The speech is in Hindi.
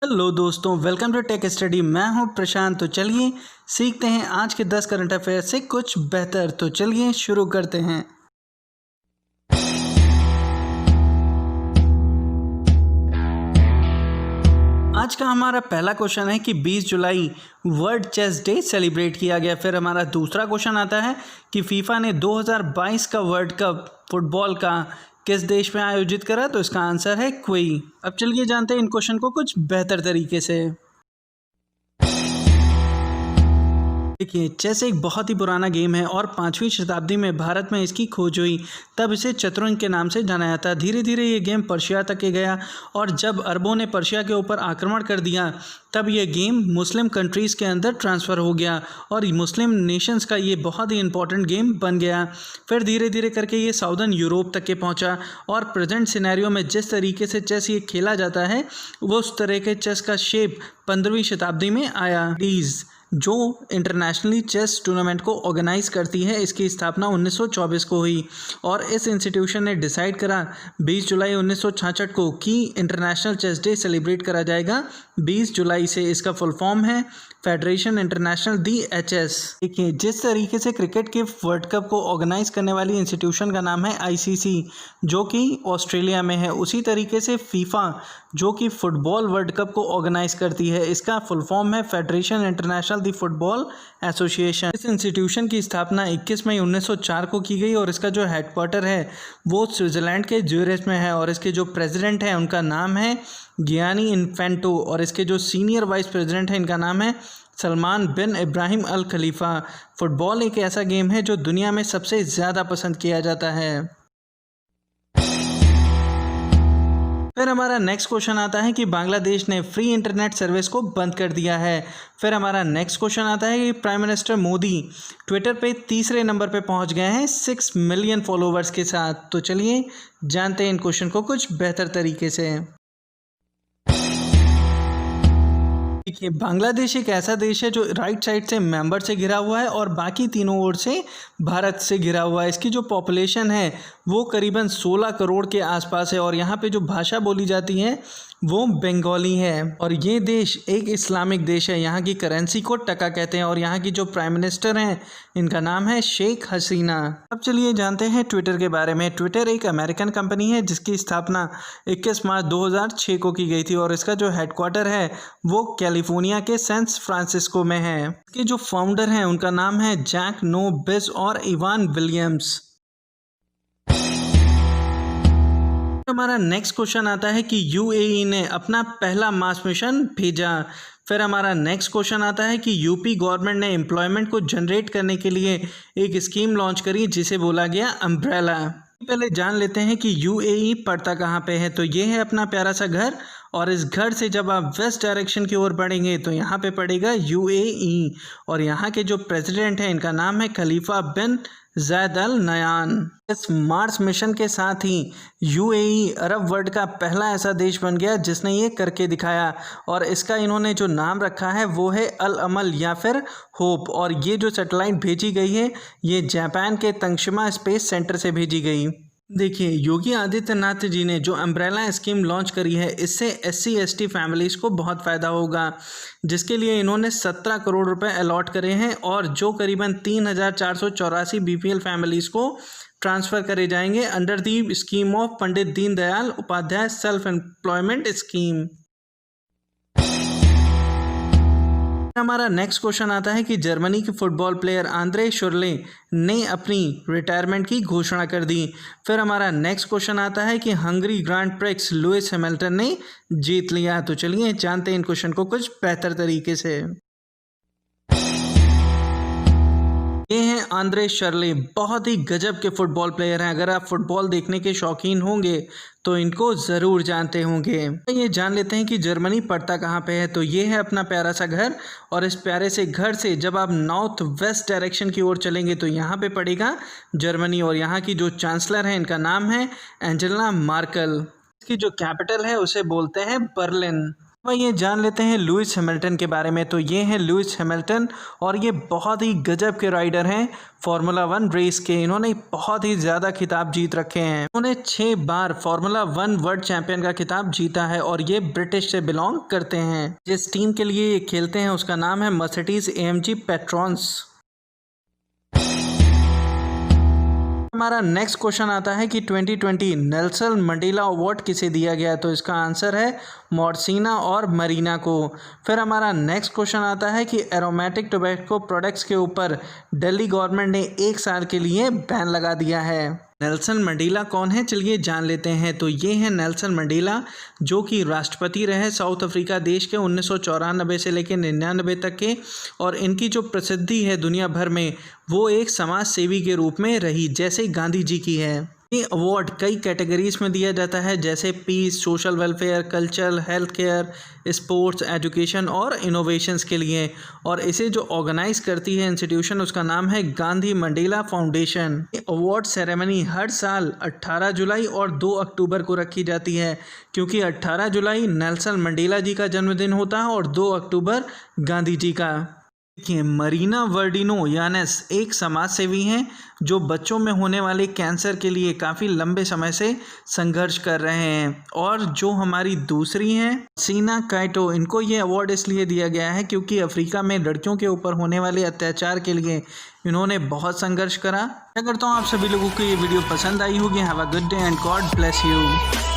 हेलो दोस्तों, वेलकम टू टेक स्टडी। मैं हूं प्रशांत। तो चलिए सीखते हैं आज के 10 करंट अफेयर से कुछ बेहतर। तो चलिए शुरू करते हैं। आज का हमारा पहला क्वेश्चन है कि 20 जुलाई वर्ल्ड चेस डे सेलिब्रेट किया गया। फिर हमारा दूसरा क्वेश्चन आता है कि फीफा ने 2022 का वर्ल्ड कप फुटबॉल का किस देश में आयोजित करा। तो इसका आंसर है कुवैत। अब चलिए जानते हैं इन क्वेश्चन को कुछ बेहतर तरीके से। देखिए, चेस एक बहुत ही पुराना गेम है और 5वीं शताब्दी में भारत में इसकी खोज हुई। तब इसे चतुरंग के नाम से जाना जाता। धीरे धीरे ये गेम पर्शिया तक के गया और जब अरबों ने पर्शिया के ऊपर आक्रमण कर दिया तब ये गेम मुस्लिम कंट्रीज़ के अंदर ट्रांसफ़र हो गया और मुस्लिम नेशंस का ये बहुत ही इंपॉर्टेंट गेम बन गया। फिर धीरे धीरे करके ये साउदर्न यूरोप तक के पहुंचा और प्रेजेंट सिनेरियो में जिस तरीके से चेस ये खेला जाता है वो उस तरह के चेस का शेप 15वीं शताब्दी में आया। जो इंटरनेशनली चेस टूर्नामेंट को ऑर्गेनाइज करती है, इसकी स्थापना 1924 को हुई और इस इंस्टीट्यूशन ने डिसाइड करा 20 जुलाई 1966 को कि इंटरनेशनल चेस डे सेलिब्रेट करा जाएगा 20 जुलाई से। इसका फुल फॉर्म है फेडरेशन इंटरनेशनल DHS। देखिए, जिस तरीके से क्रिकेट के वर्ल्ड कप को ऑर्गेनाइज करने वाली इंस्टीट्यूशन का नाम है ICC, जो कि ऑस्ट्रेलिया में है, उसी तरीके से फीफा जो कि फुटबॉल वर्ल्ड कप को ऑर्गेनाइज करती है, इसका फुल फॉर्म है federation international the football association. इस इंस्टीट्यूशन की स्थापना 21 मई 1904 को की गई और इसका जो हेडक्वार्टर है वो स्विट्ज़रलैंड के ज्यूरिख में है और इसके जो प्रेसिडेंट हैं उनका नाम है गियानी इन्फेंटो और इसके जो सीनियर वाइस प्रेसिडेंट हैं इनका नाम है सलमान बिन इब्राहिम अल खलीफा। फुटबॉल एक ऐसा गेम है जो दुनिया में सबसे ज़्यादा पसंद किया जाता है। फिर हमारा नेक्स्ट क्वेश्चन आता है कि बांग्लादेश ने फ्री इंटरनेट सर्विस को बंद कर दिया है। फिर हमारा नेक्स्ट क्वेश्चन आता है कि प्राइम मिनिस्टर मोदी ट्विटर पे तीसरे नंबर पे पहुंच गए हैं 6 मिलियन फॉलोवर्स के साथ। तो चलिए जानते हैं इन क्वेश्चन को कुछ बेहतर तरीके से। देखिए, बांग्लादेश एक ऐसा देश है जो राइट साइड से म्यांमार से घिरा हुआ है और बाकी तीनों ओर से भारत से घिरा हुआ है। इसकी जो पॉपुलेशन है वो करीबन 16 करोड़ के आसपास है और यहाँ पे जो भाषा बोली जाती है वो बंगाली है और ये देश एक इस्लामिक देश है। यहाँ की करेंसी को टका कहते हैं और यहाँ की जो प्राइम मिनिस्टर हैं इनका नाम है शेख हसीना। अब चलिए जानते हैं ट्विटर के बारे में। ट्विटर एक अमेरिकन कंपनी है जिसकी स्थापना 21 मार्च 2006 को की गई थी और इसका जो हेडक्वार्टर है वो कैलिफोर्निया के सैन फ्रांसिस्को में है। इसके जो फाउंडर हैं उनका नाम है जैक नो बिस और इवान विलियम्स। हमारा नेक्स्ट क्वेश्चन आता है कि UAE ने अपना पहला मास मिशन भेजा। फिर हमारा नेक्स्ट क्वेश्चन आता है कि यूपी गवर्नमेंट ने एम्प्लॉयमेंट को जनरेट करने के लिए एक स्कीम लॉन्च करी जिसे बोला गया अम्ब्रेला। पहले जान लेते हैं कि UAE पड़ता कहाँ पे है। तो ये है अपना प्यारा सा घर और इस घर से जब आप वेस्ट डायरेक्शन की ओर बढ़ेंगे तो यहाँ पे पड़ेगा UAE और यहाँ के जो प्रेसिडेंट हैं इनका नाम है खलीफा बिन ज़ैद अल नयान। इस मार्स मिशन के साथ ही UAE अरब वर्ल्ड का पहला ऐसा देश बन गया जिसने ये करके दिखाया और इसका इन्होंने जो नाम रखा है वो है अल अमल या फिर होप। और ये जो सैटेलाइट भेजी गई है ये जापान के तंगशिमा स्पेस सेंटर से भेजी गई। देखिए, योगी आदित्यनाथ जी ने जो अम्ब्रेला स्कीम लॉन्च करी है इससे SC ST फैमिलीज़ को बहुत फ़ायदा होगा, जिसके लिए इन्होंने 17 करोड़ रुपए अलॉट करे हैं और जो करीबन 3484 BPL फैमिलीज़ को ट्रांसफ़र करे जाएंगे under the scheme of Pandit Deendayal Upadhyaya self employment scheme. हमारा नेक्स्ट क्वेश्चन आता है कि जर्मनी के फुटबॉल प्लेयर आंद्रे शुरले ने अपनी रिटायरमेंट की घोषणा कर दी। फिर हमारा नेक्स्ट क्वेश्चन आता है कि Hungary grand prix Lewis Hamilton ने जीत लिया। तो चलिए जानते हैं इन क्वेश्चन को कुछ बेहतर तरीके से। ये हैं आंद्रे शर्ले, बहुत ही गजब के फुटबॉल प्लेयर हैं। अगर आप फुटबॉल देखने के शौकीन होंगे तो इनको ज़रूर जानते होंगे। ये जान लेते हैं कि जर्मनी पड़ता कहाँ पे है। तो ये है अपना प्यारा सा घर और इस प्यारे से घर से जब आप नॉर्थ वेस्ट डायरेक्शन की ओर चलेंगे तो यहाँ पे पड़ेगा जर्मनी और यहाँ की जो चांसलर हैं इनका नाम है एंजेला मार्केल। इसकी जो कैपिटल है उसे बोलते हैं बर्लिन। भाई ये जान लेते हैं लुइस हैमिल्टन के बारे में। तो ये हैं लुइस हैमिल्टन और ये बहुत ही गजब के राइडर हैं फार्मूला 1 रेस के। इन्होंने बहुत ही ज़्यादा खिताब जीत रखे हैं। इन्होंने 6 बार फार्मूला 1 वर्ल्ड चैंपियन का खिताब जीता है और ये ब्रिटिश से बिलोंग करते हैं। जिस टीम के लिए ये खेलते हैं उसका नाम है मर्सिडीज AMG पेट्रॉन्स। हमारा नेक्स्ट क्वेश्चन आता है कि 2020 नेल्सन मंडेला अवार्ड किसे दिया गया, तो इसका आंसर है मॉर्सिना और मरीना को। फिर हमारा नेक्स्ट क्वेश्चन आता है कि एरोमेटिक टोबैको प्रोडक्ट्स के ऊपर दिल्ली गवर्नमेंट ने 1 साल के लिए बैन लगा दिया है। नेल्सन मंडेला कौन है, चलिए जान लेते हैं। तो ये हैं नेल्सन मंडेला, जो कि राष्ट्रपति रहे साउथ अफ्रीका देश के 1994 से लेकर 99 तक के। और इनकी जो प्रसिद्धि है दुनिया भर में, वो एक समाज सेवी के रूप में रही, जैसे गांधी जी की है। ये अवार्ड कई कैटेगरीज में दिया जाता है, जैसे peace, social welfare, culture, health care, sports, education और इनोवेशंस के लिए। और इसे जो ऑर्गेनाइज करती है इंस्टीट्यूशन, उसका नाम है गांधी मंडेला फाउंडेशन। ये अवार्ड सेरेमनी हर साल 18 जुलाई और 2 अक्टूबर को रखी जाती है, क्योंकि 18 जुलाई नेल्सन मंडेला जी का जन्मदिन होता है और 2 अक्टूबर गांधी जी का। देखिए, मरीना वर्डिनो यानेस एक समाज सेवी हैं जो बच्चों में होने वाले कैंसर के लिए काफ़ी लंबे समय से संघर्ष कर रहे हैं। और जो हमारी दूसरी हैं सीना काइटो, इनको ये अवार्ड इसलिए दिया गया है क्योंकि अफ्रीका में लड़कियों के ऊपर होने वाले अत्याचार के लिए इन्होंने बहुत संघर्ष करा। मैं करता हूँ आप सभी लोगों को ये वीडियो पसंद आई होगी। Have a good day and God bless you.